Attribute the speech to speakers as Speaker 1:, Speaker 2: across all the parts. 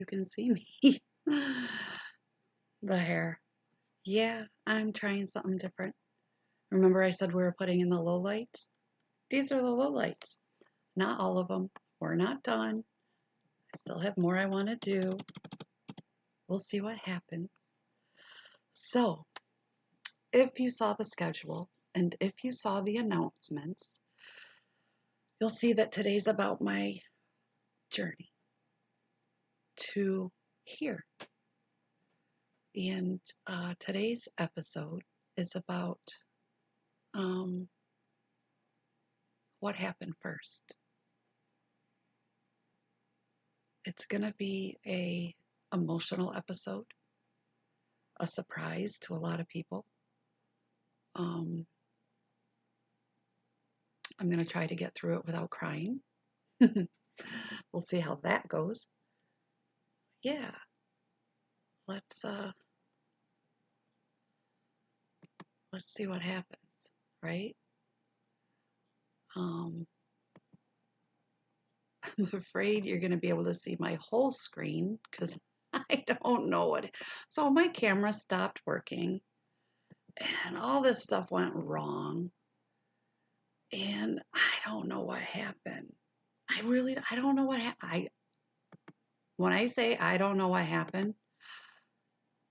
Speaker 1: You can see me. The hair. Yeah, I'm trying something different. Remember I said we were putting in the low lights? These are the low lights. Not all of them. We're not done. I still have more I want to do. We'll see what happens. So, if you saw the schedule and if you saw the announcements, you'll see that today's about my journey to here. And today's episode is about um, what happened first. It's going to be a emotional episode, a surprise to a lot of people. I'm going to try to get through it without crying. We'll see how that goes. Yeah, let's see what happens, right? I'm afraid you're going to be able to see my whole screen because I don't know what. So my camera stopped working and all this stuff went wrong. And I don't know what happened. I don't know what happened. When I say I don't know what happened,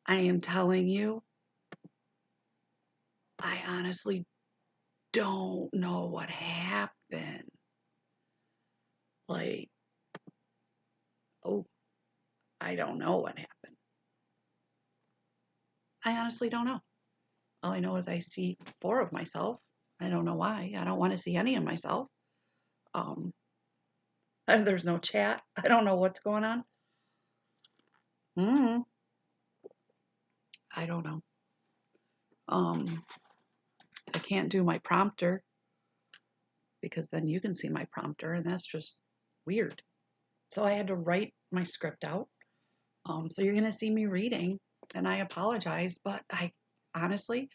Speaker 1: I am telling you, I honestly don't know what happened. Like, oh, I don't know what happened. I honestly don't know. All I know is I see 4 of myself. I don't know why. I don't want to see any of myself. Um, there's no chat. I don't know what's going on. Mm, I don't know. I can't do my prompter because then you can see my prompter, and that's just weird. So I had to write my script out. So you're going to see me reading, and I apologize, but I honestly,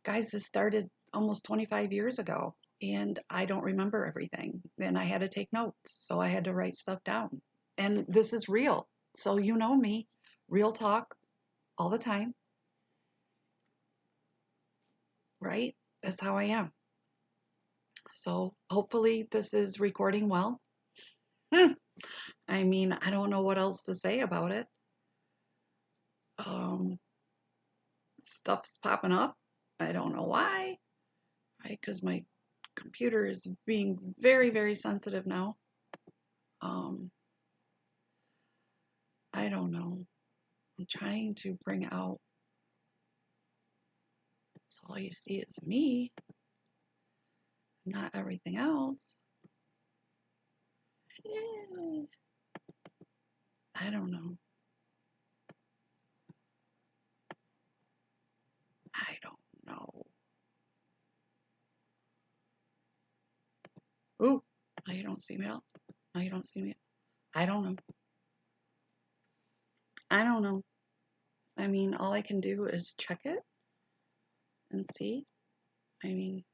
Speaker 1: guys, this started almost 25 years ago, and I don't remember everything. And I had to take notes, so I had to write stuff down. And this is real. So you know me, real talk all the time, right? That's how I am. So hopefully this is recording well. I mean, I don't know what else to say about it. Um, Stuff's popping up. I don't know why, right? Because my computer is being very, very sensitive now. Um, I don't know. I'm trying to bring out so all you see is me, not everything else. I don't know. I don't know. Ooh, now you don't see me at all. Now you don't see me. I don't know. I don't know. I mean, all I can do is check it and see. I mean,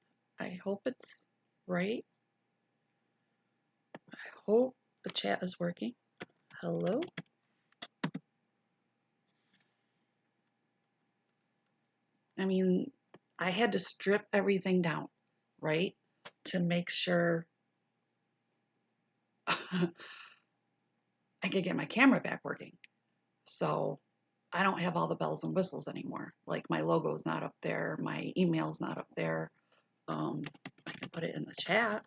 Speaker 1: I hope it's right. I hope the chat is working. Hello? I mean, I had to strip everything down, right? To make sure I could get my camera back working. So I don't have all the bells and whistles anymore. Like my logo's not up there, my email's not up there. I can put it in the chat.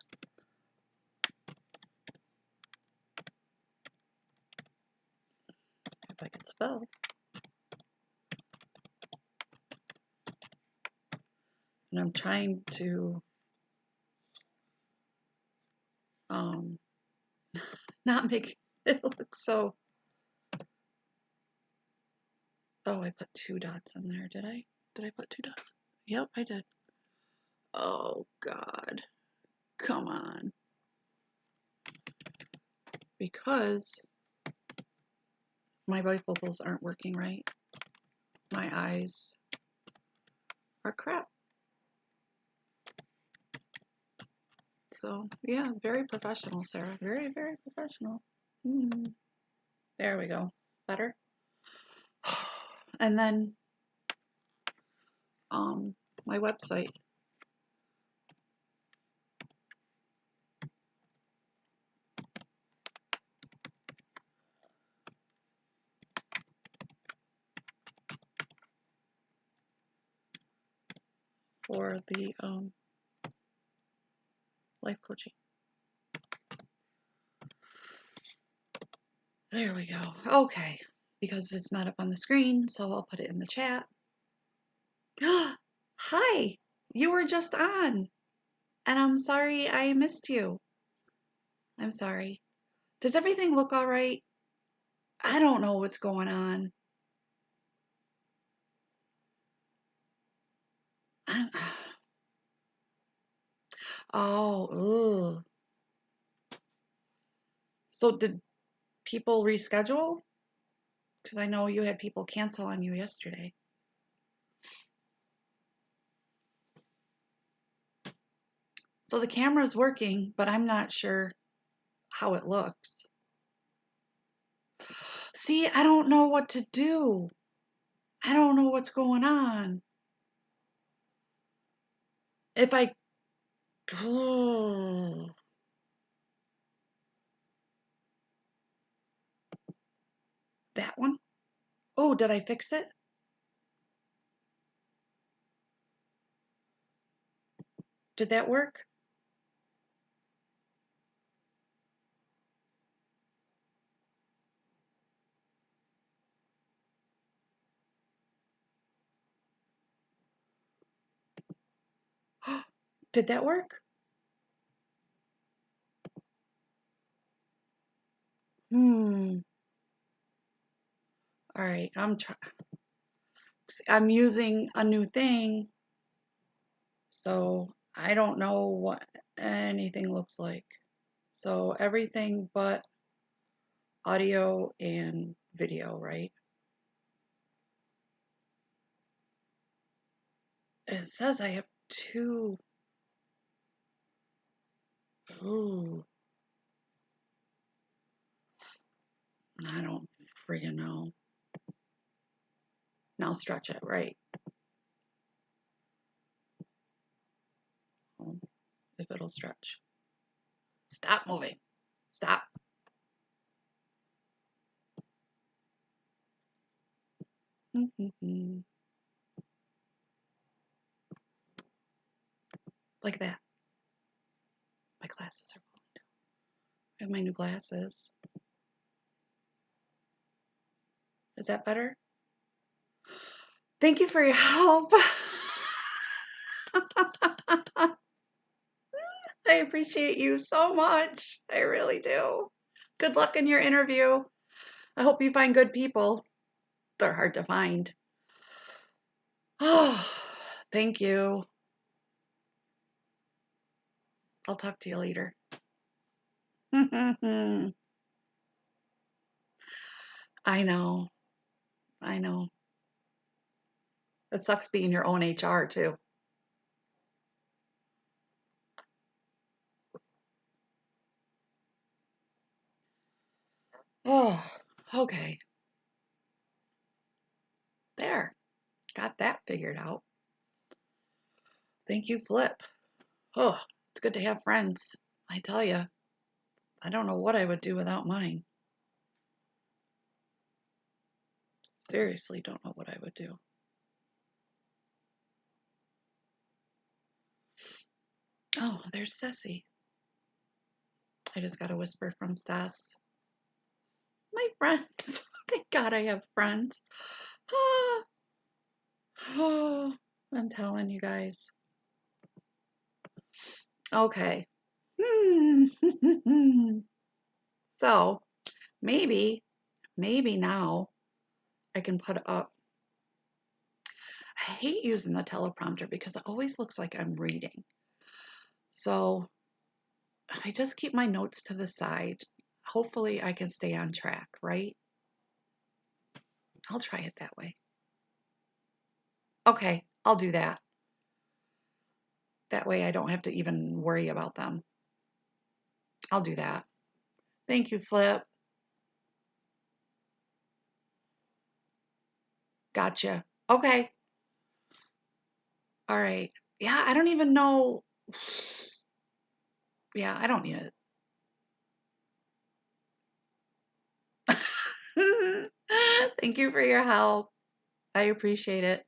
Speaker 1: If I could spell. And I'm trying to not make it look so. Oh, I put 2 dots in there, did I? Did I put 2 dots? Yep, I did. Oh, God. Come on. Because my bifocals aren't working right. My eyes are crap. So, yeah, very professional, Sarah. Very, very professional. There we go. better. And then my website. For the life coaching. There we go. Okay, because it's not up on the screen, so I'll put it in the chat. Hi, you were just on, and I'm sorry I missed you. I'm sorry. Does everything look all right? I don't know what's going on. Oh, ugh. So did people reschedule? Because I know you had people cancel on you yesterday. So the camera's working, but I'm not sure how it looks. See, I don't know what to do. I don't know what's going on. If I... that one? Oh, did I fix it? Did that work? Did that work? All right, I'm using a new thing, so I don't know what anything looks like. So everything but audio and video, right? It says I have two. Ooh, I don't friggin' know. Now stretch it, right? If it'll stretch. Stop moving. Stop. Like that. My glasses are falling down. I have my new glasses. Is that better? Thank you for your help. I appreciate you so much. I really do. Good luck in your interview. I hope you find good people. They're hard to find. Oh, thank you. I'll talk to you later. I know. I know. It sucks being your own HR too. Oh, okay. There. Got that figured out. Thank you, Flip. Oh, it's good to have friends. I tell you, I don't know what I would do without mine. Seriously, don't know what I would do. Oh, there's Ceci. I just got a whisper from Cess. My friends. Thank God I have friends. Ah, oh, I'm telling you guys. Okay. So maybe now I can put up. I hate using the teleprompter because it always looks like I'm reading. So if I just keep my notes to the side, hopefully I can stay on track, right? I'll try it that way. Okay, I'll do that. That way I don't have to even worry about them. I'll do that. Thank you, Flip. Gotcha. Okay. All right. Yeah, I don't even know. Yeah, I don't need it. Thank you for your help. I appreciate it.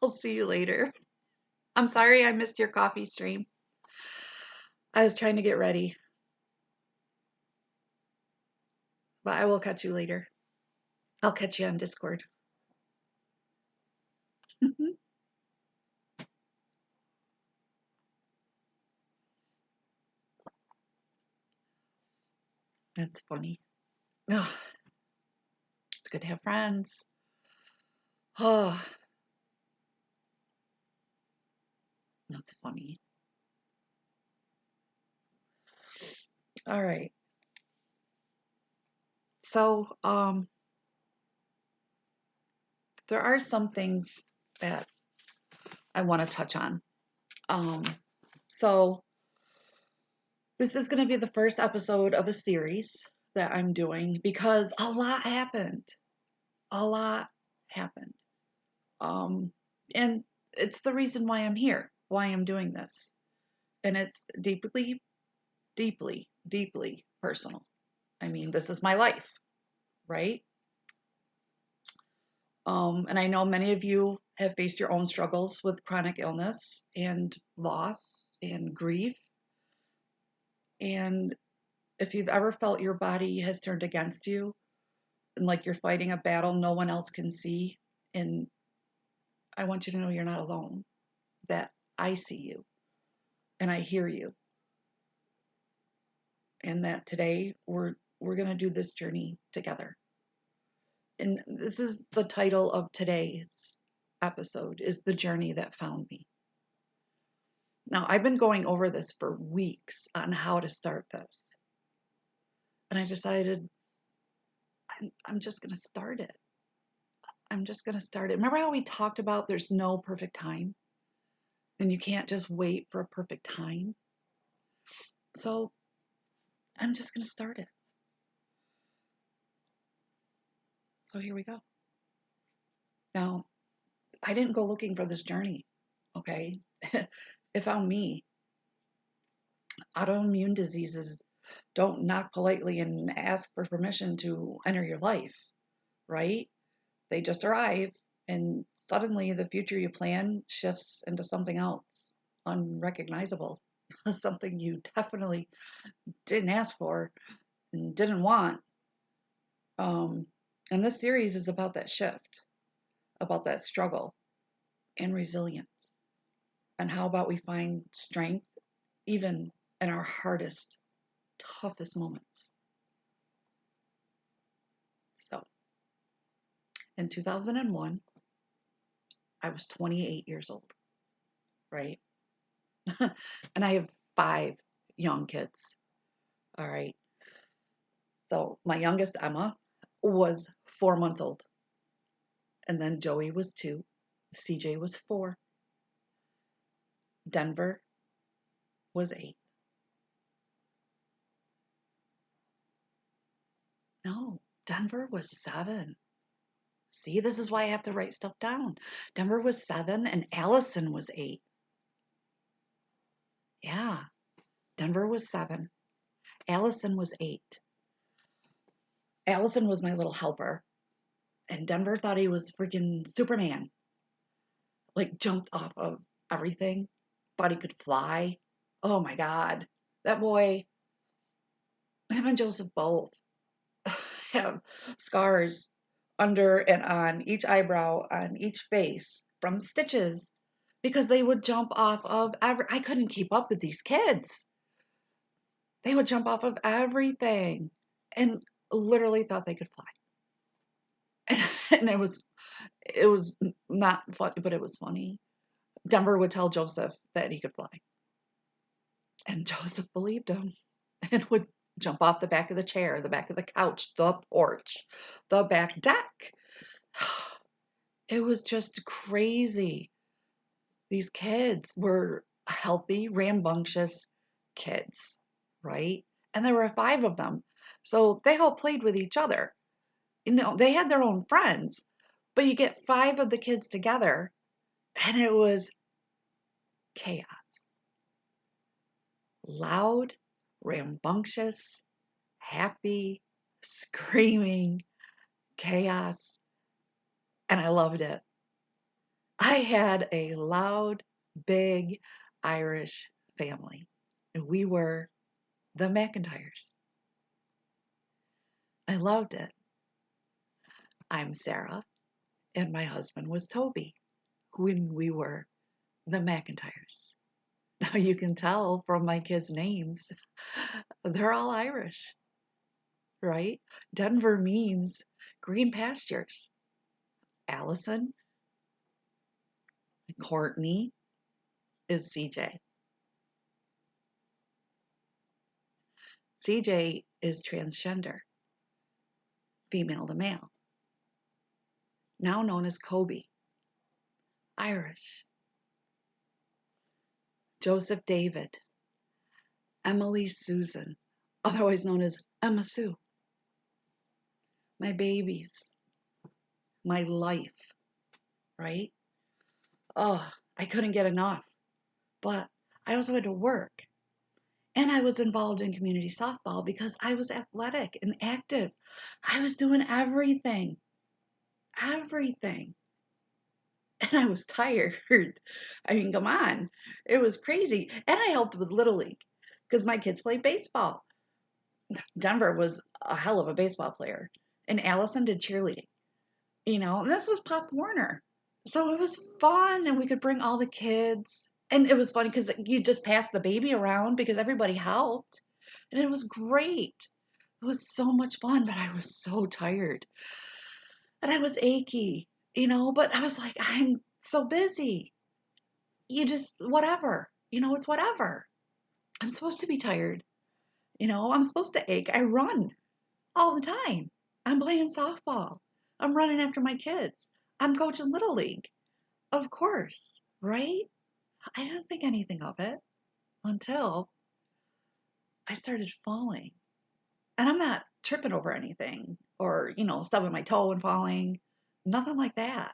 Speaker 1: I'll see you later. I'm sorry I missed your coffee stream. I was trying to get ready, but I will catch you later. I'll catch you on Discord. That's funny. Oh, it's good to have friends. Oh, that's funny. All right. So, there are some things that I want to touch on. Um, so this is going to be the first episode of a series that I'm doing because a lot happened. A lot happened. Um, and it's the reason why I'm here, why I'm doing this. And it's deeply, deeply, deeply personal. I mean, this is my life, right? And I know many of you have faced your own struggles with chronic illness and loss and grief. And if you've ever felt your body has turned against you and like you're fighting a battle no one else can see, and I want you to know you're not alone, that I see you and I hear you, and that today we're going to do this journey together. And this is the title of today's episode, is The Journey That Found Me. Now, I've been going over this for weeks on how to start this. And I decided I'm just going to start it. I'm just going to start it. Remember how we talked about there's no perfect time? And you can't just wait for a perfect time? So I'm just going to start it. So here we go. Now, I didn't go looking for this journey, okay? It found me. Autoimmune diseases don't knock politely and ask for permission to enter your life, right? They just arrive, and suddenly the future you plan shifts into something else, unrecognizable, something you definitely didn't ask for and didn't want. Um, and this series is about that shift, about that struggle and resilience. And how about we find strength even in our hardest, toughest moments? So, in 2001, I was 28 years old, right? And I have 5 young kids. All right. So my youngest, Emma, was 4 months old. And then Joey was 2. CJ was 4. Denver was 8. No, Denver was 7. See, this is why I have to write stuff down. Denver was 7 and Allison was 8. Yeah, Denver was 7. Allison was 8. Allison was my little helper. And Denver thought he was freaking Superman. Like jumped off of everything. Thought he could fly. Oh my God. That boy, him and Joseph both have scars under and on each eyebrow, on each face from stitches because they would jump off of I couldn't keep up with these kids. They would jump off of everything and literally thought they could fly. And it was not funny, but it was funny. Denver would tell Joseph that he could fly. And Joseph believed him and would jump off the back of the chair, the back of the couch, the porch, the back deck. It was just crazy. These kids were healthy, rambunctious kids, right? And there were 5 of them. So they all played with each other. They had their own friends, But you get 5 of the kids together, and it was chaos. Loud, rambunctious, happy, screaming, chaos, and I loved it. I had a loud, big Irish family, and we were the McIntyres. I loved it. I'm Sarah, and my husband was Toby when we were the McIntyres. Now you can tell from my kids' names, they're all Irish, right? Denver means green pastures. Allison, Courtney is CJ. CJ is transgender, female to male, now known as Kobe, Irish. Joseph David, Emily Susan, otherwise known as Emma Sue. My babies, my life, right? Oh, I couldn't get enough. But I also had to work. And I was involved in community softball because I was athletic and active. I was doing everything, everything. And I was tired. I mean, come on. It was crazy. And I helped with Little League because my kids played baseball. Denver was a hell of a baseball player. And Allison did cheerleading, and this was Pop Warner. So it was fun, and we could bring all the kids. And it was funny because you just passed the baby around because everybody helped. And it was great. It was so much fun, but I was so tired. And I was achy, but I was like, I'm so busy. You just, whatever, it's whatever. I'm supposed to be tired. I'm supposed to ache. I run all the time. I'm playing softball. I'm running after my kids. I'm coaching Little League. Of course, right? I didn't think anything of it until I started falling. And I'm not tripping over anything or, stubbing my toe and falling. Nothing like that.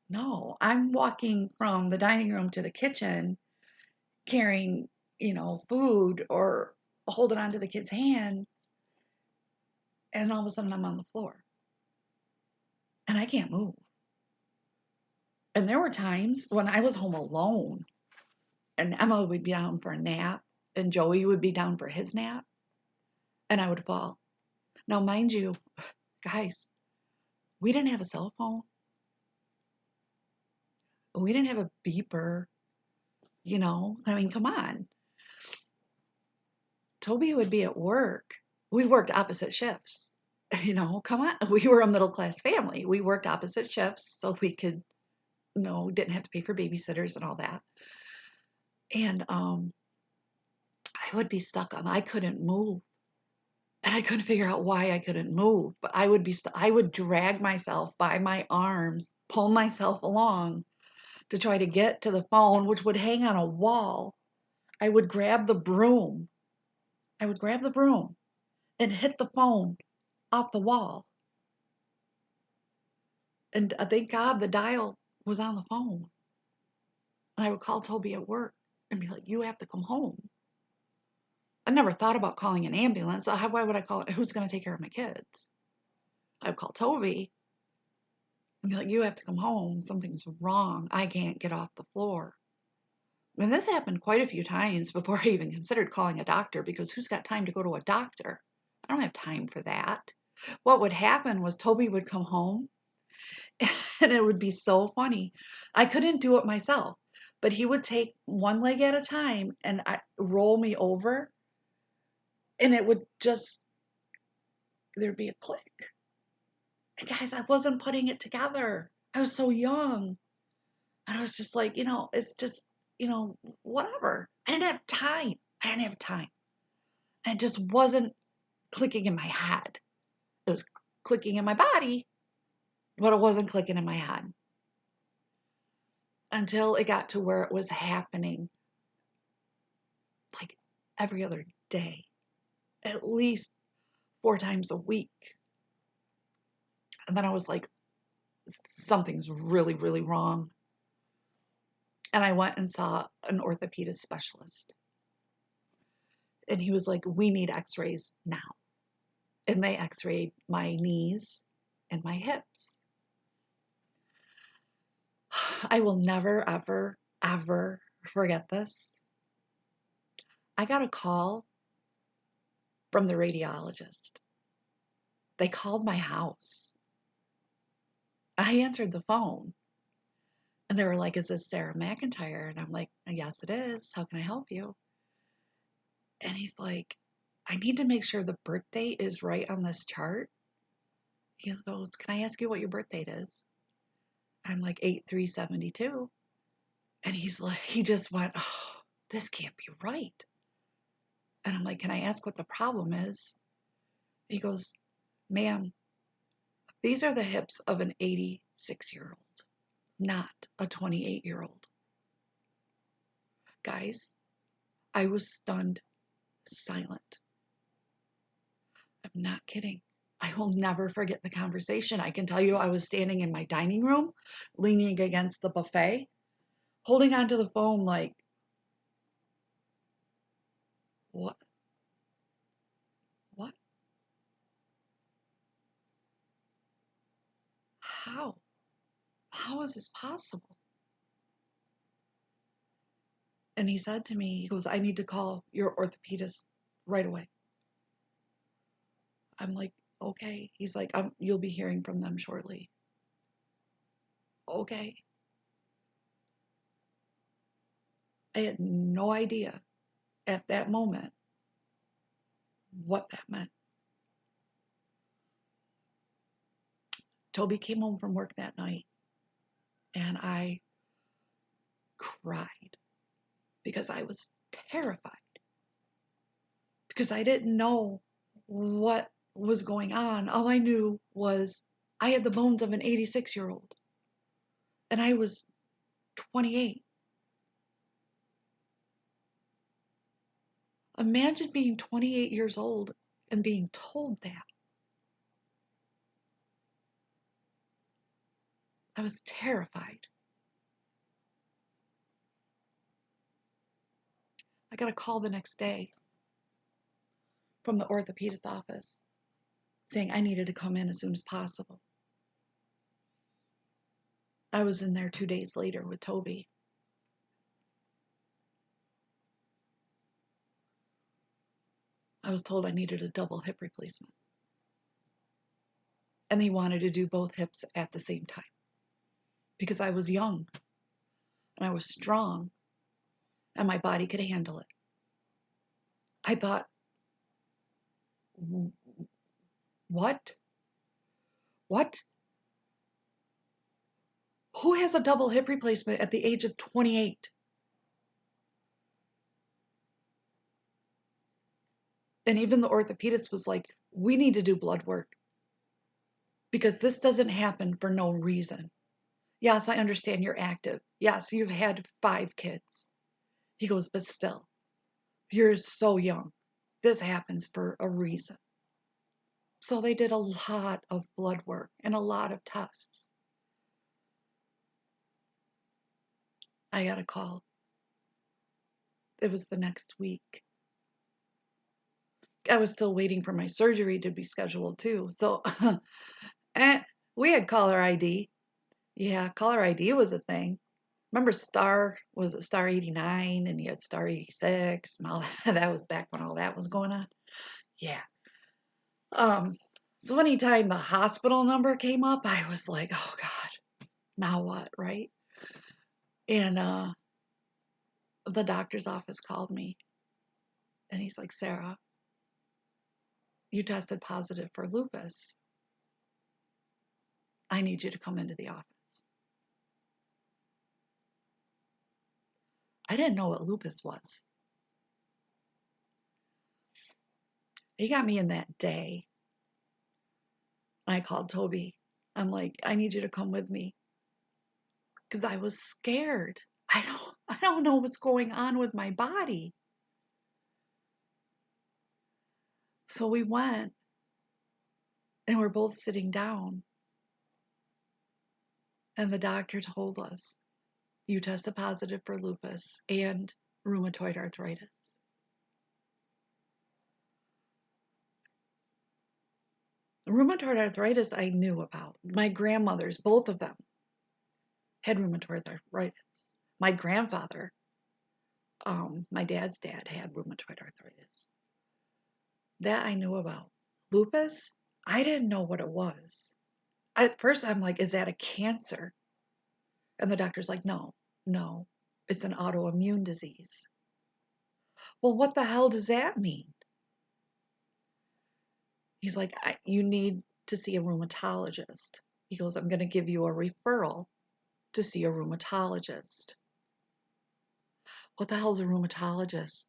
Speaker 1: No, I'm walking from the dining room to the kitchen carrying, food or holding onto the kid's hand. And all of a sudden I'm on the floor and I can't move. And there were times when I was home alone and Emma would be down for a nap and Joey would be down for his nap and I would fall. Now, mind you, guys, we didn't have a cell phone. We didn't have a beeper, I mean, come on. Toby would be at work. We worked opposite shifts. Come on. We were a middle class family. We worked opposite shifts so we could, didn't have to pay for babysitters and all that. And I would be stuck on, I couldn't move. And I couldn't figure out why I couldn't move, but I would drag myself by my arms, pull myself along to try to get to the phone, which would hang on a wall. I would grab the broom. I would grab the broom and hit the phone off the wall. And thank God the dial was on the phone. And I would call Toby at work and be like, you have to come home. I never thought about calling an ambulance. So why would I call it? Who's going to take care of my kids? I would call Toby and be like, you have to come home. Something's wrong. I can't get off the floor. And this happened quite a few times before I even considered calling a doctor because who's got time to go to a doctor? I don't have time for that. What would happen was Toby would come home and it would be so funny. I couldn't do it myself, but he would take one leg at a time and roll me over and it would just, there'd be a click. And guys, I wasn't putting it together. I was so young. And I was just like, it's just, whatever. I didn't have time. I didn't have time. And it just wasn't clicking in my head. It was clicking in my body, but it wasn't clicking in my head. Until it got to where it was happening like every other day, at least 4 times a week. And then I was like, something's really, really wrong. And I went and saw an orthopedic specialist. And he was like, we need x-rays now. And they x-rayed my knees and my hips. I will never, ever, ever forget this. I got a call from the radiologist. They called my house. I answered the phone. And they were like, is this Sarah McIntyre? And I'm like, yes, it is. How can I help you? And he's like, I need to make sure the birth date is right on this chart. He goes, can I ask you what your birth date is? And I'm like, 8/3/72. And he's like, he just went, oh, this can't be right. And I'm like, can I ask what the problem is? He goes, ma'am, these are the hips of an 86-year-old, not a 28-year-old. Guys, I was stunned silent. I'm not kidding. I will never forget the conversation. I can tell you I was standing in my dining room, leaning against the buffet, holding onto the phone like, what? What? How? How is this possible? And he said to me, he goes, I need to call your orthopedist right away. I'm like, okay. He's like, you'll be hearing from them shortly. Okay. I had no idea at that moment what that meant. Toby came home from work that night and I cried because I was terrified because I didn't know what was going on. All I knew was I had the bones of an 86-year-old and I was 28. Imagine being 28 years old and being told that. I was terrified. I got a call the next day from the orthopedist office saying I needed to come in as soon as possible. I was in there 2 days later with Toby. I was told I needed a double hip replacement. And they wanted to do both hips at the same time because I was young and I was strong and my body could handle it. I thought, what? What? Who has a double hip replacement at the age of 28? And even the orthopedist was like, we need to do blood work because this doesn't happen for no reason. Yes, I understand you're active. Yes, you've had 5 kids. He goes, but still, you're so young. This happens for a reason. So they did a lot of blood work and a lot of tests. I got a call. It was the next week. I was still waiting for my surgery to be scheduled too. So and we had caller ID. Yeah, caller ID was a thing. Remember Star, was it Star 89 and you had Star 86 and all that? That was back when all that was going on. Yeah. Um, so anytime the hospital number came up, I was like, oh God, now what, right? And the doctor's office called me and he's like, Sarah, you tested positive for lupus. I need you to come into the office. I didn't know what lupus was. He got me in that day. I called Toby. I'm like, I need you to come with me because I was scared. I don't know what's going on with my body. So we went and we're both sitting down. And the doctor told us, you tested positive for lupus and rheumatoid arthritis. Rheumatoid arthritis I knew about. My grandmothers, both of them, had rheumatoid arthritis. My grandfather, my dad's dad, had rheumatoid arthritis. That I knew about. Lupus, I didn't know what it was. At first, I'm like, is that a cancer? And the doctor's like, no, no, it's an autoimmune disease. Well, what the hell does that mean? He's like, you need to see a rheumatologist. He goes, I'm going to give you a referral to see a rheumatologist. What the hell's a rheumatologist?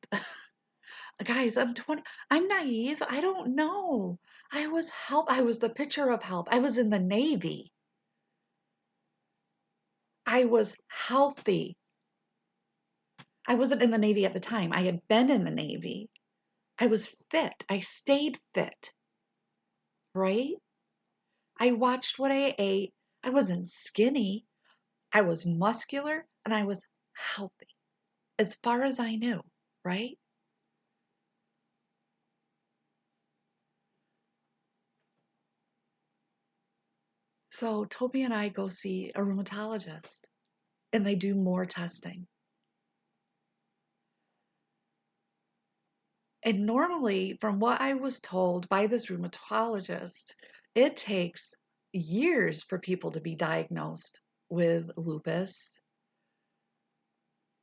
Speaker 1: Guys, I'm 20. I'm naive. I don't know. I was the picture of help. I was in the Navy. I was healthy. I wasn't in the Navy at the time. I had been in the Navy. I was fit. I stayed fit, right? I watched what I ate. I wasn't skinny. I was muscular and I was healthy as far as I knew, right? So Toby and I go see a rheumatologist and they do more testing. And normally, from what I was told by this rheumatologist, it takes years for people to be diagnosed with lupus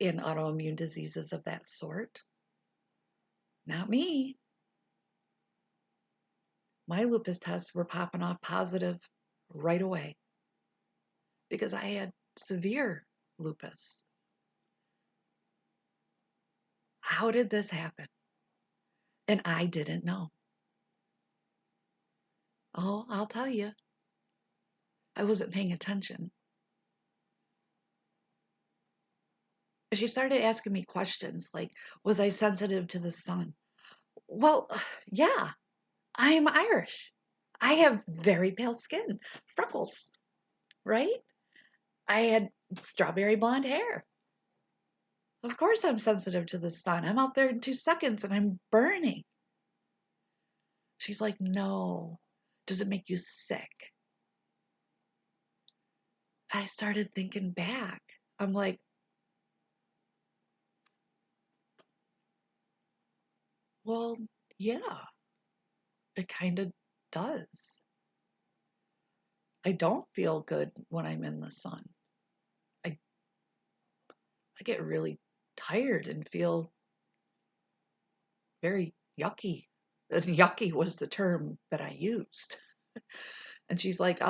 Speaker 1: and autoimmune diseases of that sort. Not me. My lupus tests were popping off positive right away because I had severe lupus. How did this happen? And I didn't know. Oh, I'll tell you, I wasn't paying attention. She started asking me questions like, was I sensitive to the sun? Well, yeah, I'm Irish. I have very pale skin, freckles, right? I had strawberry blonde hair. Of course, I'm sensitive to the sun. I'm out there in 2 seconds and I'm burning. She's like, no. Does it make you sick? I started thinking back. I'm like, well, yeah, it kind of does. I don't feel good when I'm in the sun. I, I get really tired and feel very yucky. And yucky was the term that I used. And she's like,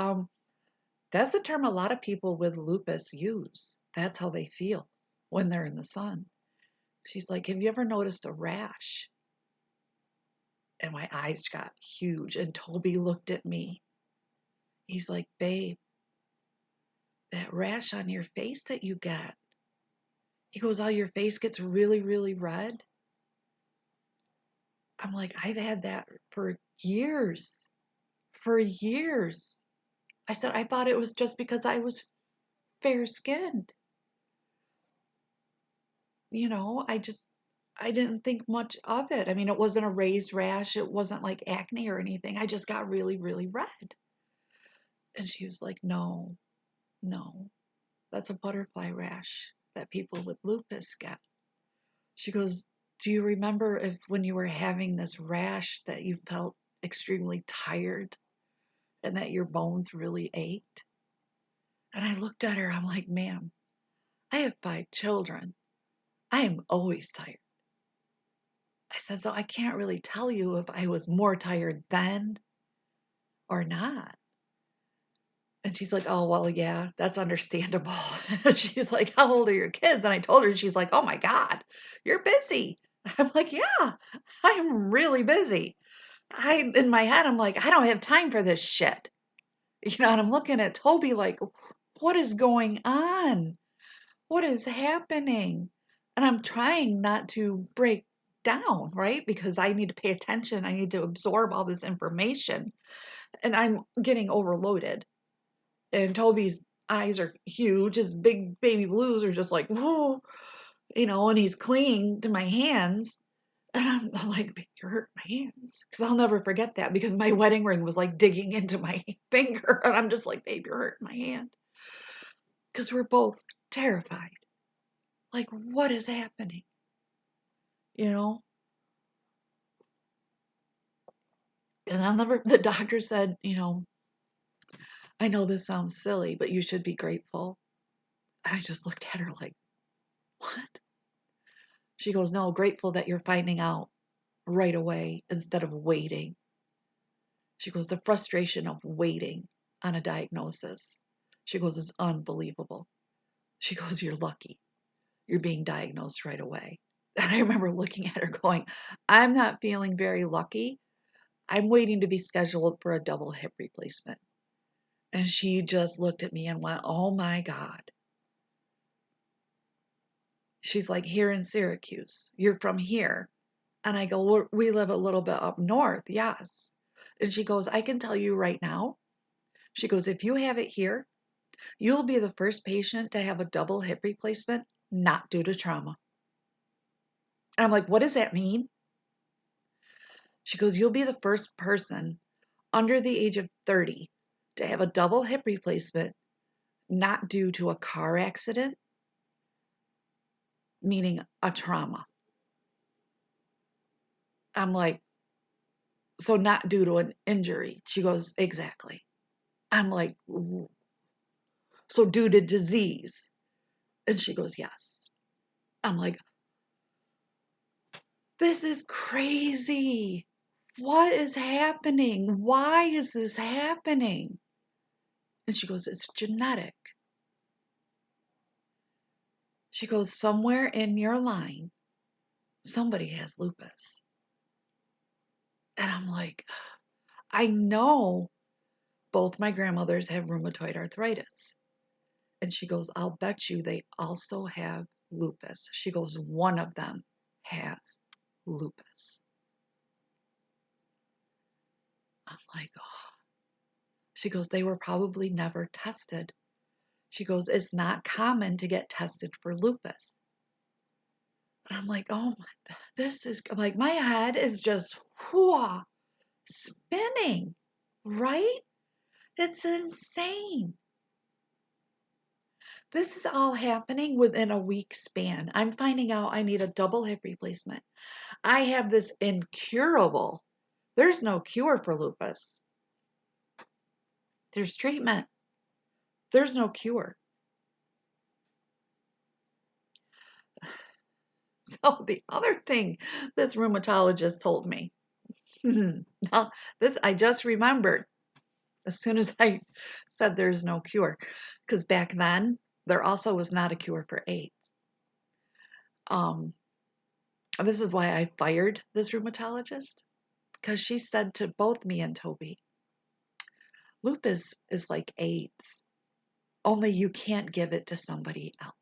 Speaker 1: that's the term a lot of people with lupus use. That's how they feel when they're in the sun. She's like, have you ever noticed a rash? And my eyes got huge. And Toby looked at me. He's like, babe, that rash on your face that you get. He goes, oh, your face gets really, really red. I'm like, I've had that for years. For years. I said, I thought it was just because I was fair skinned. I didn't think much of it. I mean, it wasn't a raised rash. It wasn't like acne or anything. I just got really, really red. And she was like, no, no, that's a butterfly rash that people with lupus get. She goes, do you remember if when you were having this rash that you felt extremely tired and that your bones really ached? And I looked at her, I'm like, ma'am, I have 5 children. I am always tired. I said, so I can't really tell you if I was more tired then or not. And she's like, oh, well, yeah, that's understandable. She's like, how old are your kids? And I told her, she's like, oh my God, you're busy. I'm like, yeah, I'm really busy. In my head, I'm like, I don't have time for this shit. And I'm looking at Toby like, what is going on? What is happening? And I'm trying not to break down, right? Because I need to pay attention. I need to absorb all this information. And I'm getting overloaded. And Toby's eyes are huge. His big baby blues are just like, whoa, and he's clinging to my hands. And I'm like, babe, you're hurting my hands. Because I'll never forget that because my wedding ring was like digging into my finger. And I'm just like, babe, you're hurting my hand. Because we're both terrified. Like, what is happening? You know? And the doctor said, I know this sounds silly, but you should be grateful. And I just looked at her like, what? She goes, no, grateful that you're finding out right away instead of waiting. She goes, the frustration of waiting on a diagnosis. She goes, is unbelievable. She goes, you're lucky. You're being diagnosed right away. And I remember looking at her going, I'm not feeling very lucky. I'm waiting to be scheduled for a double hip replacement. And she just looked at me and went, oh my God. She's like, here in Syracuse. You're from here. And I go, we live a little bit up north. Yes. And she goes, I can tell you right now. She goes, if you have it here, you'll be the first patient to have a double hip replacement, not due to trauma. And I'm like, what does that mean? She goes, you'll be the first person under the age of 30 to have a double hip replacement, not due to a car accident, meaning a trauma. I'm like, so not due to an injury. She goes, exactly. I'm like, so due to disease. And she goes, yes. I'm like, this is crazy. What is happening? Why is this happening? And she goes, it's genetic. She goes, somewhere in your line, somebody has lupus. And I'm like, I know both my grandmothers have rheumatoid arthritis. And she goes, I'll bet you they also have lupus. She goes, one of them has lupus. I'm like, oh. She goes, they were probably never tested. She goes, it's not common to get tested for lupus. And I'm like, oh my, this is like my head is just whoa, spinning, right? It's insane. This is all happening within a week span. I'm finding out I need a double hip replacement. I have this incurable. There's no cure for lupus. There's treatment. There's no cure. So the other thing this rheumatologist told me, now this I just remembered as soon as I said there's no cure, because back then there also was not a cure for AIDS. This is why I fired this rheumatologist, because she said to both me and Toby, lupus is like AIDS, only you can't give it to somebody else.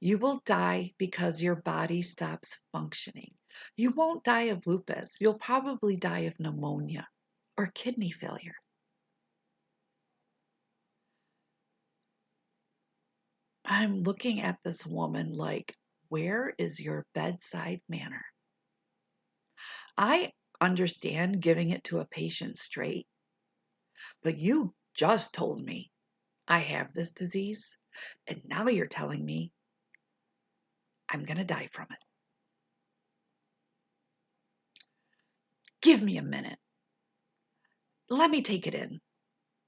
Speaker 1: You will die because your body stops functioning. You won't die of lupus. You'll probably die of pneumonia or kidney failure. I'm looking at this woman like, where is your bedside manner? I understand giving it to a patient straight, but you just told me I have this disease, and now you're telling me I'm going to die from it. Give me a minute. Let me take it in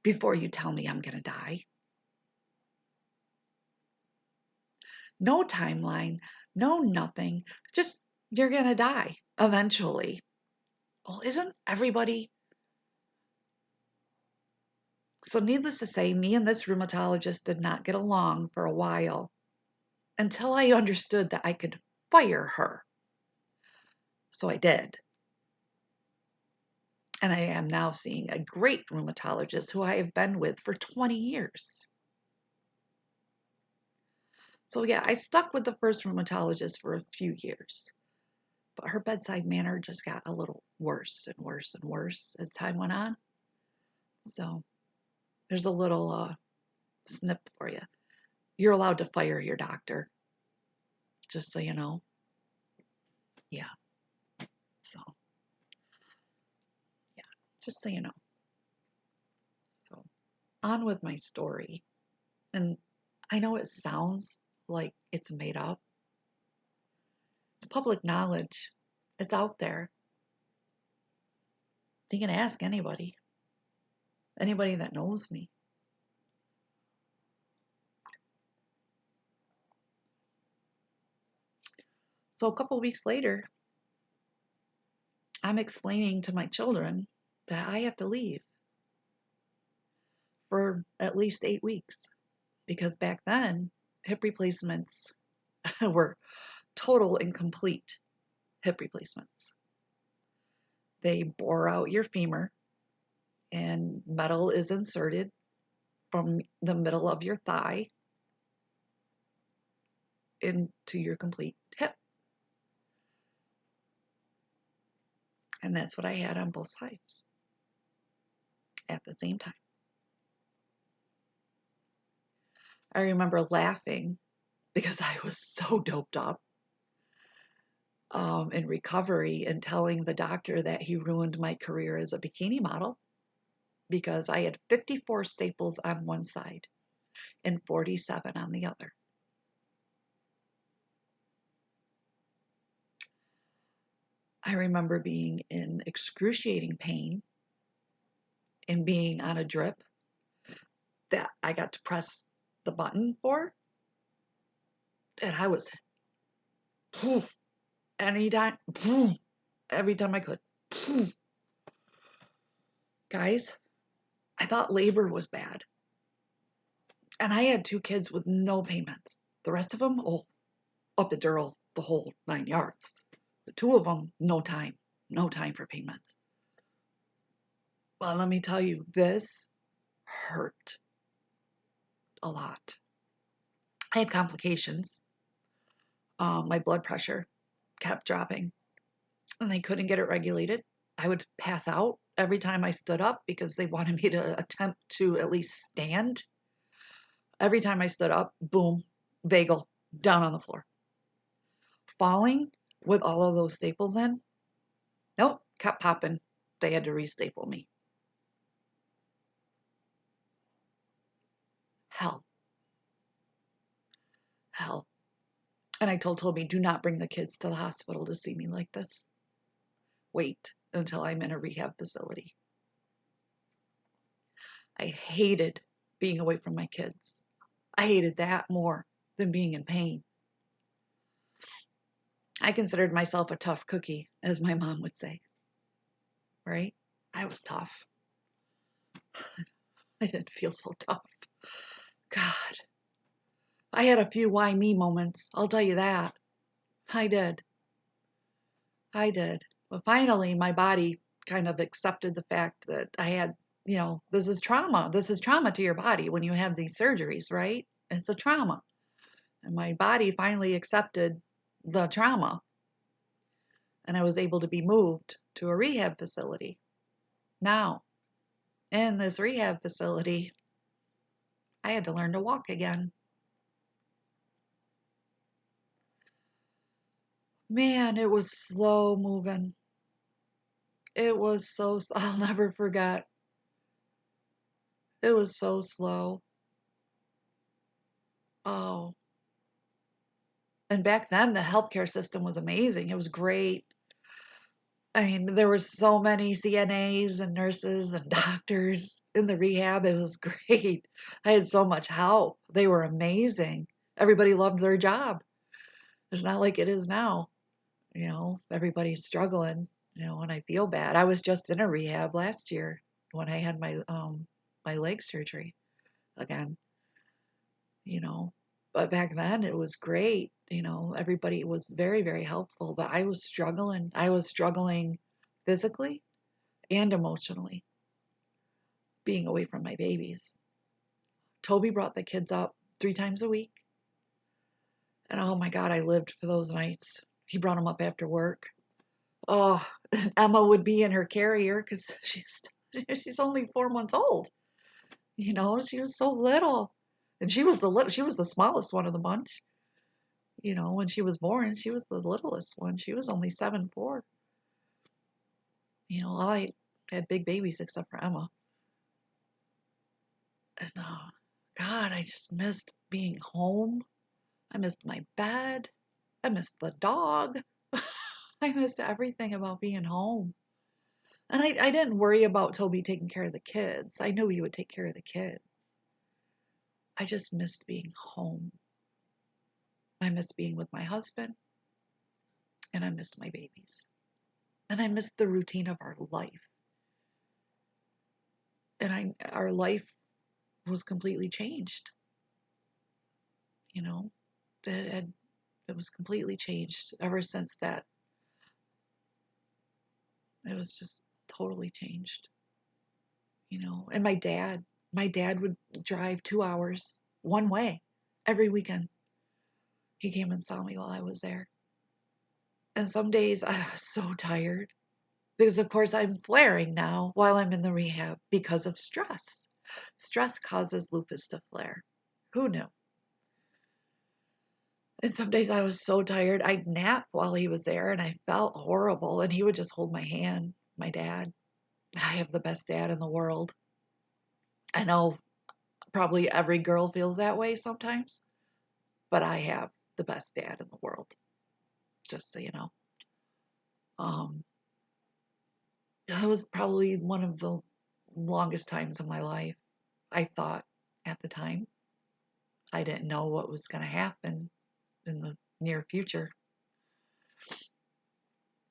Speaker 1: before you tell me I'm going to die. No timeline, no nothing. Just you're going to die eventually. Well, isn't everybody? So, needless to say, me and this rheumatologist did not get along for a while until I understood that I could fire her. So I did. And I am now seeing a great rheumatologist who I have been with for 20 years. So, yeah, I stuck with the first rheumatologist for a few years. But her bedside manner just got a little worse and worse and worse as time went on. So there's a little snip for you. You're allowed to fire your doctor, just so you know. Yeah, so, yeah, just so you know. So, on with my story. And I know it sounds like it's made up. It's public knowledge. It's out there. You can ask anybody that knows me. So a couple weeks later, I'm explaining to my children that I have to leave for at least 8 weeks because back then, hip replacements were total and complete hip replacements. They bore out your femur and metal is inserted from the middle of your thigh into your complete hip. And that's what I had on both sides at the same time. I remember laughing because I was so doped up in recovery and telling the doctor that he ruined my career as a bikini model because I had 54 staples on one side and 47 on the other. I remember being in excruciating pain and being on a drip that I got to press the button for. And I was anytime, every time I could. Guys, I thought labor was bad. And I had 2 kids with no payments. The rest of them, oh, epidural, the whole 9 yards. The 2 of them, no time for payments. Well, let me tell you, this hurt a lot. I had complications. My blood pressure kept dropping and they couldn't get it regulated. I would pass out every time I stood up because they wanted me to attempt to at least stand. Every time I stood up, boom, vagal, down on the floor. Falling with all of those staples in, nope, kept popping. They had to restaple me. Hell. Hell. And I told Toby, do not bring the kids to the hospital to see me like this. Wait until I'm in a rehab facility. I hated being away from my kids. I hated that more than being in pain. I considered myself a tough cookie, as my mom would say. Right? I was tough. I didn't feel so tough. God. I had a few why me moments, I'll tell you that. I did. But finally, my body kind of accepted the fact that I had, this is trauma. This is trauma to your body when you have these surgeries, right? It's a trauma. And my body finally accepted the trauma. And I was able to be moved to a rehab facility. Now, in this rehab facility, I had to learn to walk again. Man, it was slow moving. It was so, I'll never forget. It was so slow. Oh. And back then, the healthcare system was amazing. It was great. I mean, there were so many CNAs and nurses and doctors in the rehab. It was great. I had so much help. They were amazing. Everybody loved their job. It's not like it is now. Everybody's struggling, and I feel bad. I was just in a rehab last year when I had my leg surgery again, you know. But back then it was great, everybody was very, very helpful, but I was struggling. I was struggling physically and emotionally being away from my babies. Toby brought the kids up 3 times a week. And oh my God, I lived for those nights. He brought them up after work. Oh, Emma would be in her carrier because she's only 4 months old. She was so little. And she was the smallest one of the bunch. You know, when she was born, she was the littlest one. She was only 7'4". You know, I had big babies except for Emma. And God, I just missed being home. I missed my bed. I missed the dog. I missed everything about being home. And I didn't worry about Toby taking care of the kids. I knew he would take care of the kids. I just missed being home. I missed being with my husband, and I missed my babies. And I missed the routine of our life. And our life was completely changed. You know, it was completely changed ever since that. It was just totally changed. You know, and my dad would drive 2 hours one way every weekend. He came and saw me while I was there. And some days I was so tired because, of course, I'm flaring now while I'm in the rehab because of stress. Stress causes lupus to flare. Who knew? And some days I was so tired, I'd nap while he was there and I felt horrible. And he would just hold my hand, my dad. I have the best dad in the world. I know probably every girl feels that way sometimes, but I have the best dad in the world, just so you know. Um, it was probably one of the longest times of my life. I thought at the time I didn't know what was going to happen in the near future.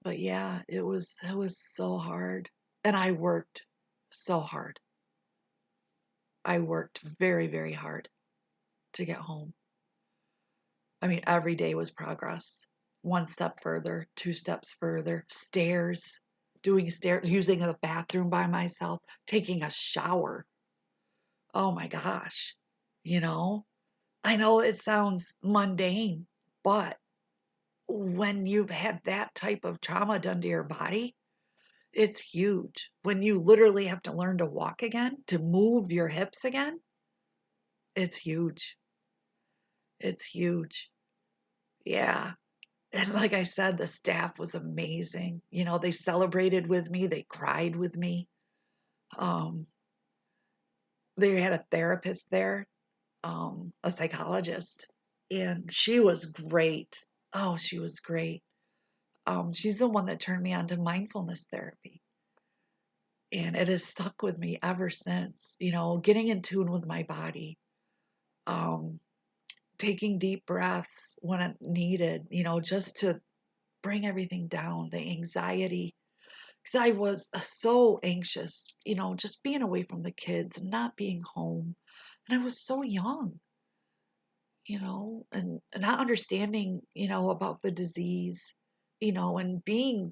Speaker 1: But yeah, it was so hard. And I worked so hard. I worked very, very hard to get home. I mean, every day was progress. One step further, two steps further, stairs, doing stairs, using the bathroom by myself, taking a shower. Oh my gosh. You know, I know it sounds mundane, but when you've had that type of trauma done to your body, it's huge. When you literally have to learn to walk again, to move your hips again, it's huge. It's huge. Yeah. And like I said, the staff was amazing. You know, they celebrated with me, they cried with me. Um, they had a therapist there, a psychologist, and she was great. Oh, she was great. She's the one that turned me on to mindfulness therapy. And it has stuck with me ever since, you know, getting in tune with my body, um, taking deep breaths when it needed, you know, just to bring everything down, the anxiety. Because I was so anxious, you know, just being away from the kids and not being home. And I was so young, you know, and not understanding, you know, about the disease, you know, and being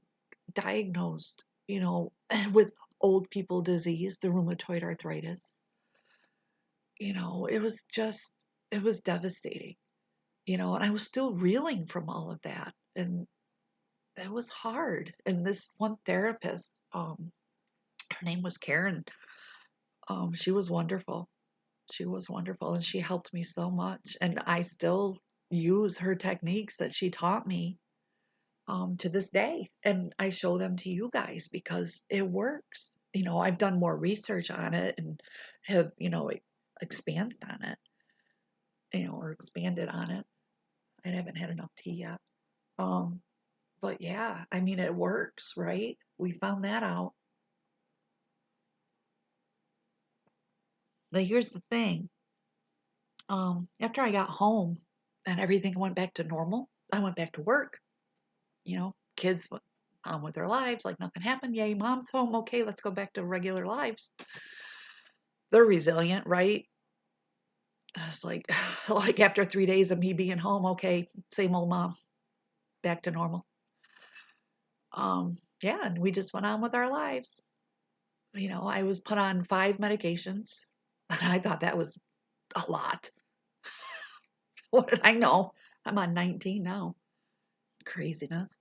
Speaker 1: diagnosed, you know, with old people disease, the rheumatoid arthritis. You know, it was devastating, you know, and I was still reeling from all of that. And it was hard. And this one therapist, her name was Karen, she was wonderful. She was wonderful and she helped me so much. And I still use her techniques that she taught me to this day. And I show them to you guys because it works. You know, I've done more research on it and have, you know, expands on it, you know, or expanded on it. I haven't had enough tea yet. Um, but yeah, I mean, it works, right? We found that out. But here's the thing. After I got home and everything went back to normal, I went back to work. You know, kids went on with their lives like nothing happened. Yay, mom's home. Okay, let's go back to regular lives. They're resilient, right? It's like, like after 3 days of me being home, okay, same old mom, back to normal. Yeah, and we just went on with our lives. You know, I was put on 5 medications, and I thought that was a lot. What did I know? I'm on 19 now. Craziness.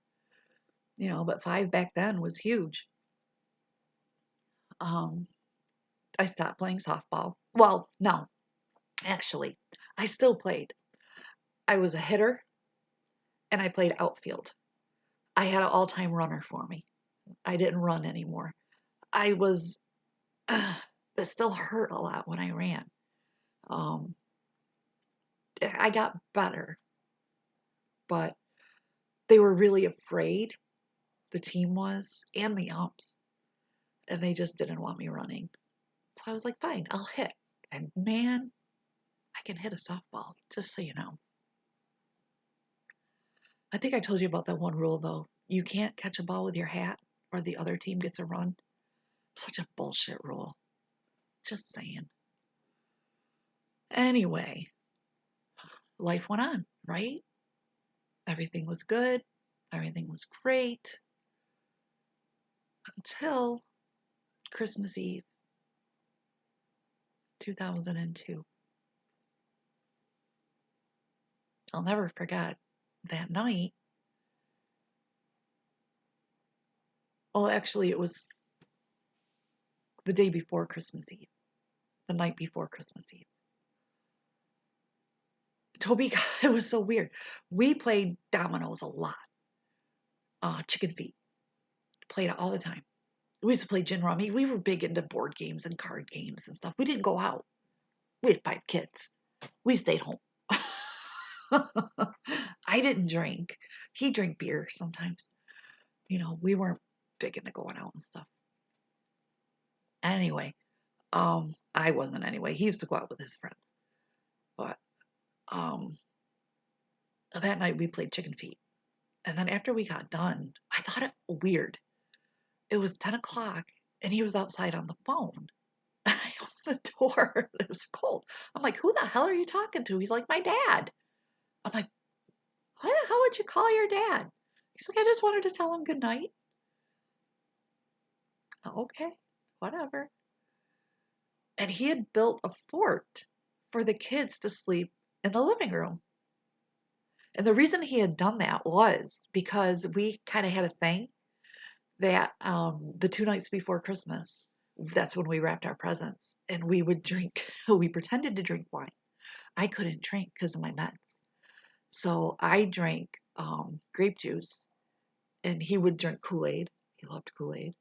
Speaker 1: You know, but 5 back then was huge. Um, I stopped playing softball. Well, no,
Speaker 2: Actually, I still played. I was a hitter and I played outfield. I had an all-time runner for me. I didn't run anymore. I was, that still hurt a lot when I ran. Um, I got better, but they were really afraid, the team was, and the umps, and they just didn't want me running. So I was like, fine, I'll hit. And man, I can hit a softball, just so you know. I think I told you about that one rule, though. You can't catch a ball with your hat or the other team gets a run. Such a bullshit rule. Just saying. Anyway, life went on, right? Everything was good. Everything was great until Christmas Eve, 2002. I'll never forget that night. Well, actually, it was the day before Christmas Eve, the night before Christmas Eve. Toby, it was so weird. We played dominoes a lot, chicken feet, played it all the time. We used to play gin rummy. We were big into board games and card games and stuff. We didn't go out. We had 5 kids. We stayed home. I didn't drink. He drank beer sometimes. We weren't big into going out and stuff. Anyway, I wasn't anyway. He used to go out with his friends. But um that night we played chicken feet. And then after we got done, I thought it weird. It was 10 o'clock and he was outside on the phone. And I opened the door. It was cold. I'm like, who the hell are you talking to? He's like, my dad. I'm like, why the hell would you call your dad? He's like, I just wanted to tell him good night. Okay, whatever. And he had built a fort for the kids to sleep in the living room. And the reason he had done that was because we kind of had a thing that the 2 nights before Christmas, that's when we wrapped our presents, and we would drink, we pretended to drink wine. I couldn't drink because of my meds. So I drank grape juice, and he would drink Kool-Aid. He loved Kool-Aid.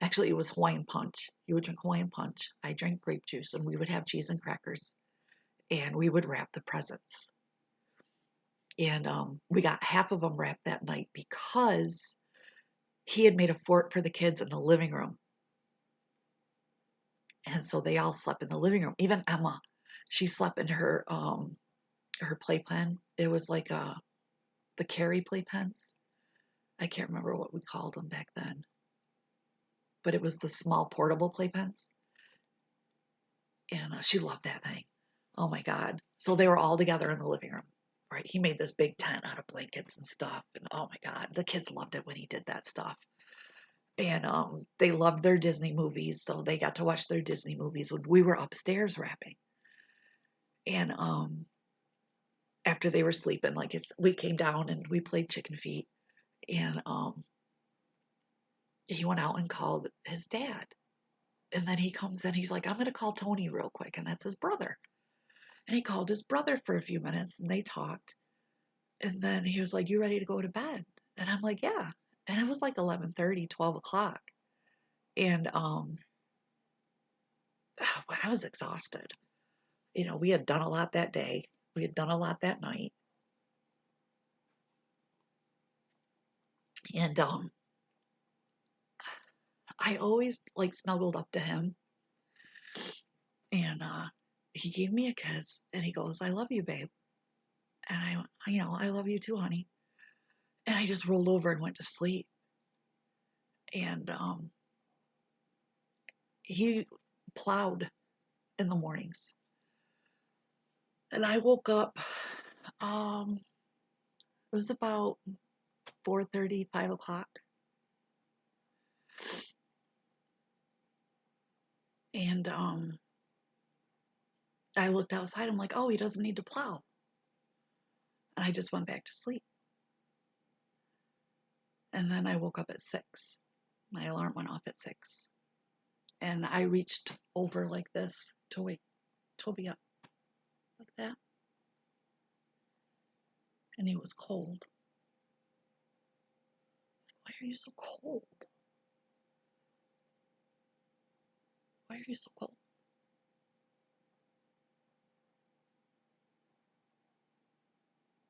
Speaker 2: Actually, it was Hawaiian punch. He would drink Hawaiian punch. I drank grape juice, and we would have cheese and crackers, and we would wrap the presents. And we got half of them wrapped that night because he had made a fort for the kids in the living room. And so they all slept in the living room. Even Emma, she slept in her playpen. It was like the Carrie playpens. I can't remember what we called them back then, but it was the small portable playpens. And she loved that thing. Oh my God. So they were all together in the living room, right? He made this big tent out of blankets and stuff. And oh my God, the kids loved it when he did that stuff. And they loved their Disney movies. So they got to watch their Disney movies when we were upstairs rapping. And after they were sleeping, we came down and we played chicken feet. And he went out and called his dad. And then he comes in, he's like, I'm going to call Tony real quick. And that's his brother. And he called his brother for a few minutes and they talked. And then he was like, you ready to go to bed? And I'm like, yeah. And it was like 11:30, 12 o'clock. And I was exhausted. We had done a lot that day. We had done a lot that night. And I always like snuggled up to him and he gave me a kiss and he goes, I love you, babe. And I went, I love you too, honey. And I just rolled over and went to sleep. And he plowed in the mornings. And I woke up, it was about 4:30, 5 o'clock. And I looked outside. I'm like, oh, he doesn't need to plow. And I just went back to sleep. And then I woke up at 6. My alarm went off at 6. And I reached over like this to wake Toby up. that? And he was cold. Why are you so cold? Why are you so cold?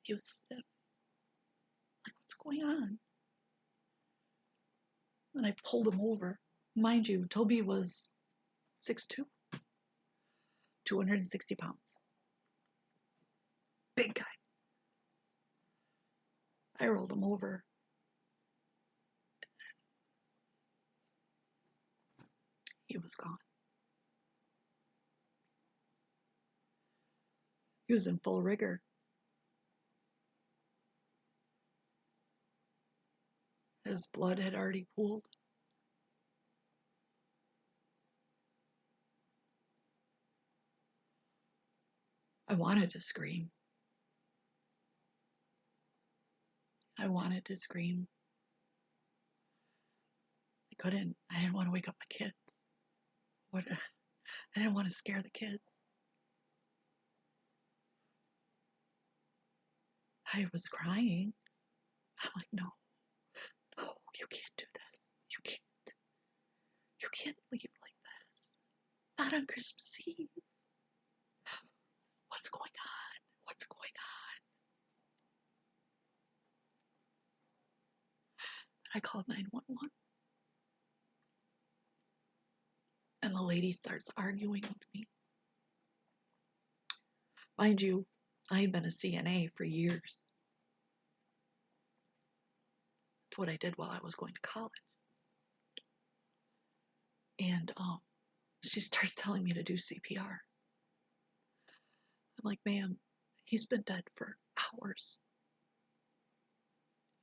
Speaker 2: He was stiff. Like, what's going on? And I pulled him over. Mind you, Toby was 6'2", 260 pounds. Big guy. I rolled him over. He was gone. He was in full rigor. His blood had already pooled. I wanted to scream. I wanted to scream. I couldn't. I didn't want to wake up my kids. I didn't want to scare the kids. I was crying. I'm like, no, you can't do this. You can't. You can't leave like this. Not on Christmas Eve. What's going on? What's going on? I called 911. And the lady starts arguing with me. Mind you, I had been a CNA for years. It's what I did while I was going to college. And she starts telling me to do CPR. I'm like, ma'am, he's been dead for hours.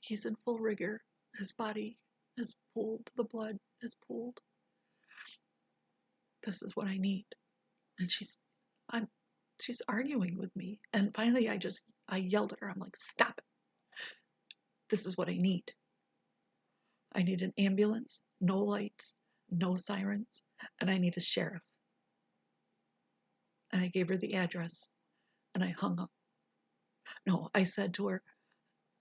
Speaker 2: He's in full rigor. His body has pooled. The blood has pooled. This is what I need. And she's arguing with me. And finally I yelled at her. I'm like, stop it. This is what I need. I need an ambulance, no lights, no sirens, and I need a sheriff. And I gave her the address and I hung up. No, I said to her,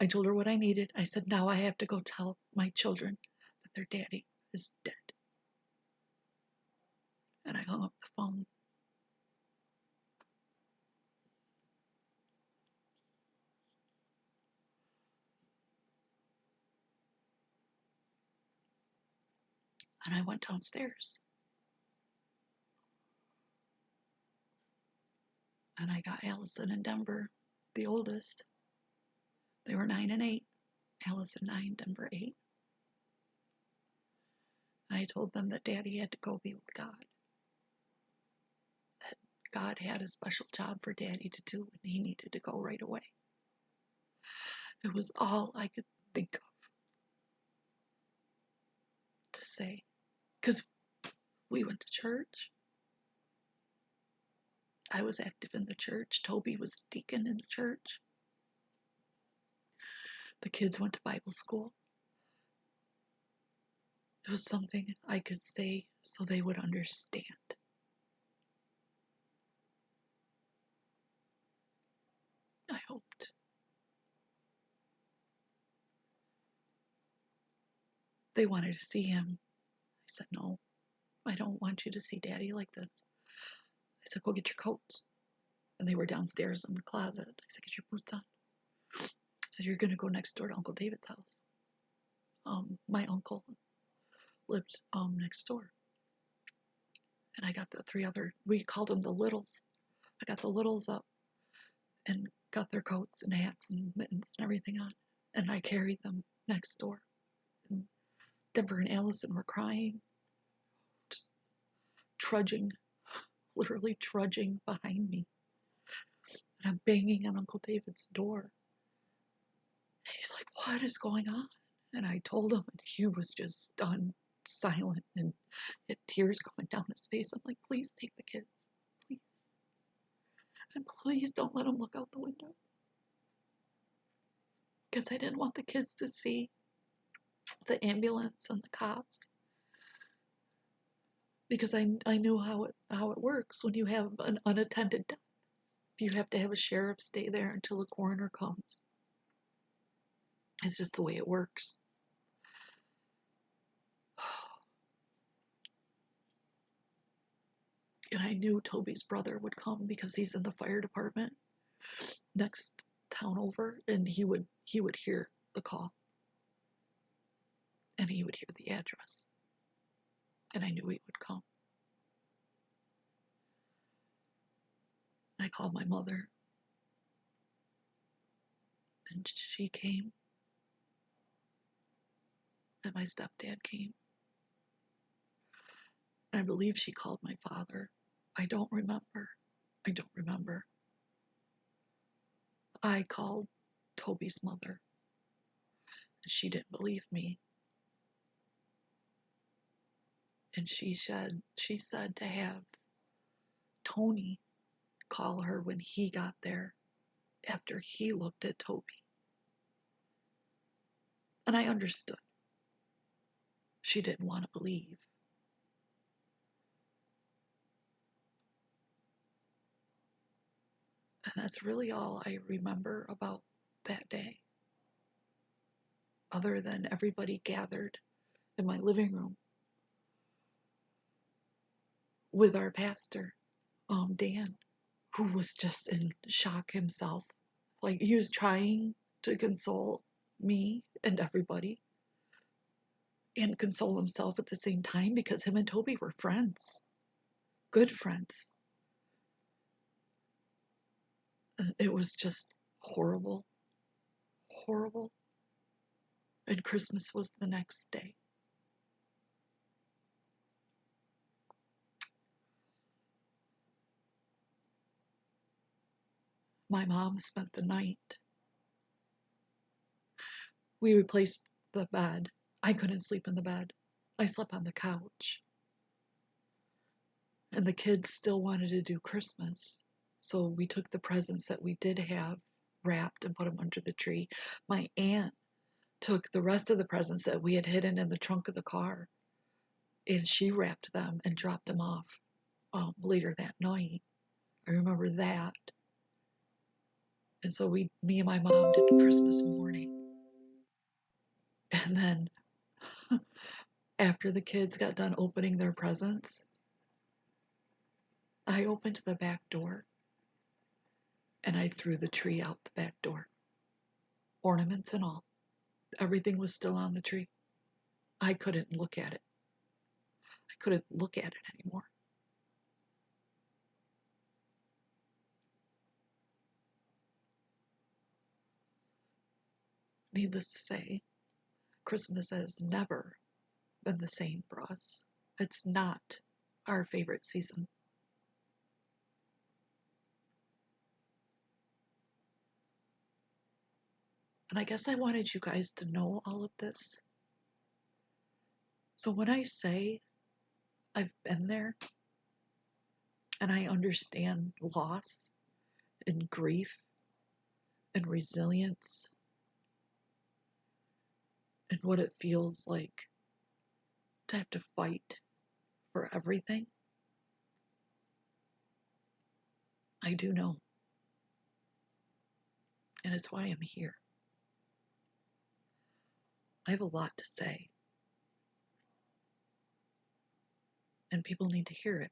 Speaker 2: I told her what I needed. I said, now I have to go tell my children that their daddy is dead. And I hung up the phone. And I went downstairs. And I got Allison and Denver, the oldest. They were 9 and 8. Allison 9, Denver 8. And I told them that Daddy had to go be with God. That God had a special job for Daddy to do, and he needed to go right away. It was all I could think of to say. Because we went to church. I was active in the church. Toby was deacon in the church. The kids went to Bible school. It was something I could say so they would understand. I hoped. They wanted to see him. I said, no, I don't want you to see Daddy like this. I said, go get your coats. And they were downstairs in the closet. I said, get your boots on. I said, you're going to go next door to Uncle David's house. My uncle lived next door. And I got the three other, we called them the littles. I got the littles up and got their coats and hats and mittens and everything on. And I carried them next door. And Denver and Allison were crying, just trudging, literally trudging behind me. And I'm banging on Uncle David's door. And he's like, what is going on? And I told him, and he was just stunned, silent, and had tears coming down his face. I'm like, please take the kids, please. And please don't let them look out the window. Because I didn't want the kids to see the ambulance and the cops. Because I knew how it works when you have an unattended death. You have to have a sheriff stay there until a coroner comes. It's just the way it works. And I knew Toby's brother would come because he's in the fire department next town over, and he would hear the call, and he would hear the address, and I knew he would come. I called my mother, and she came, and my stepdad came. I believe she called my father. I don't remember. I don't remember. I called Toby's mother. She didn't believe me. And she said to have Tony call her when he got there after he looked at Toby. And I understood. She didn't want to believe. And that's really all I remember about that day, other than everybody gathered in my living room with our pastor, Dan, who was just in shock himself. Like, he was trying to console me and everybody and console himself at the same time because him and Toby were friends, good friends. It was just horrible, horrible. And Christmas was the next day. My mom spent the night. We replaced the bed. I couldn't sleep in the bed. I slept on the couch. And the kids still wanted to do Christmas. So we took the presents that we did have wrapped and put them under the tree. My aunt took the rest of the presents that we had hidden in the trunk of the car, and she wrapped them and dropped them off later that night. I remember that. And so me and my mom did Christmas morning. And then after the kids got done opening their presents, I opened the back door and I threw the tree out the back door, ornaments and all. Everything was still on the tree. I couldn't look at it. I couldn't look at it anymore. Needless to say, Christmas has never been the same for us. It's not our favorite season. And I guess I wanted you guys to know all of this. So when I say I've been there and I understand loss and grief and resilience and what it feels like to have to fight for everything, I do know. And it's why I'm here. I have a lot to say, and people need to hear it.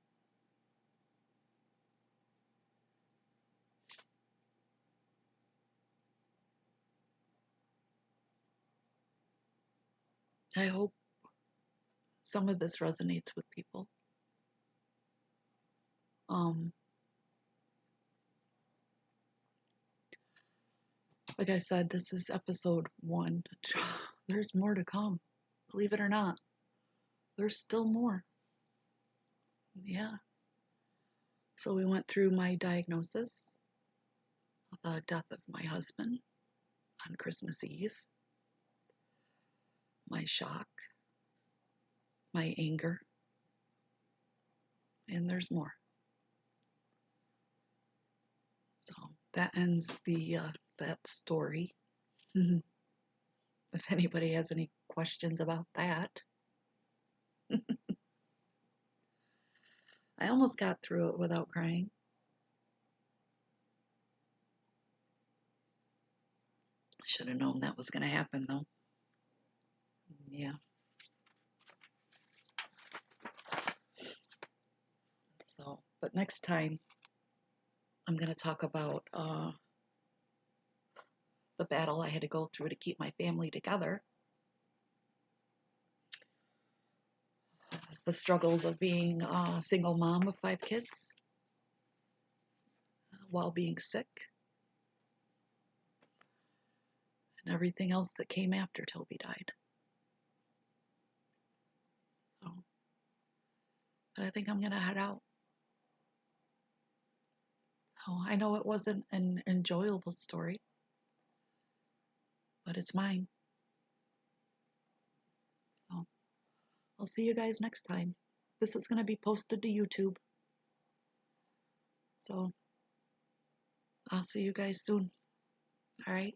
Speaker 2: I hope some of this resonates with people. Um, like I said, this is episode 1. There's more to come. Believe it or not, there's still more. Yeah. So we went through my diagnosis, the death of my husband on Christmas Eve, my shock, my anger, and there's more. So that ends that story. If anybody has any questions about that. I almost got through it without crying.
Speaker 1: Should have known that was going to happen, though. Yeah. So, but next time, I'm going to talk about the battle I had to go through to keep my family together, the struggles of being a single mom of 5 kids while being sick, and everything else that came after Toby died. So, but I think I'm going to head out. So, I know it wasn't an enjoyable story, but it's mine. So, I'll see you guys next time. This is going to be posted to YouTube. So, I'll see you guys soon. All right.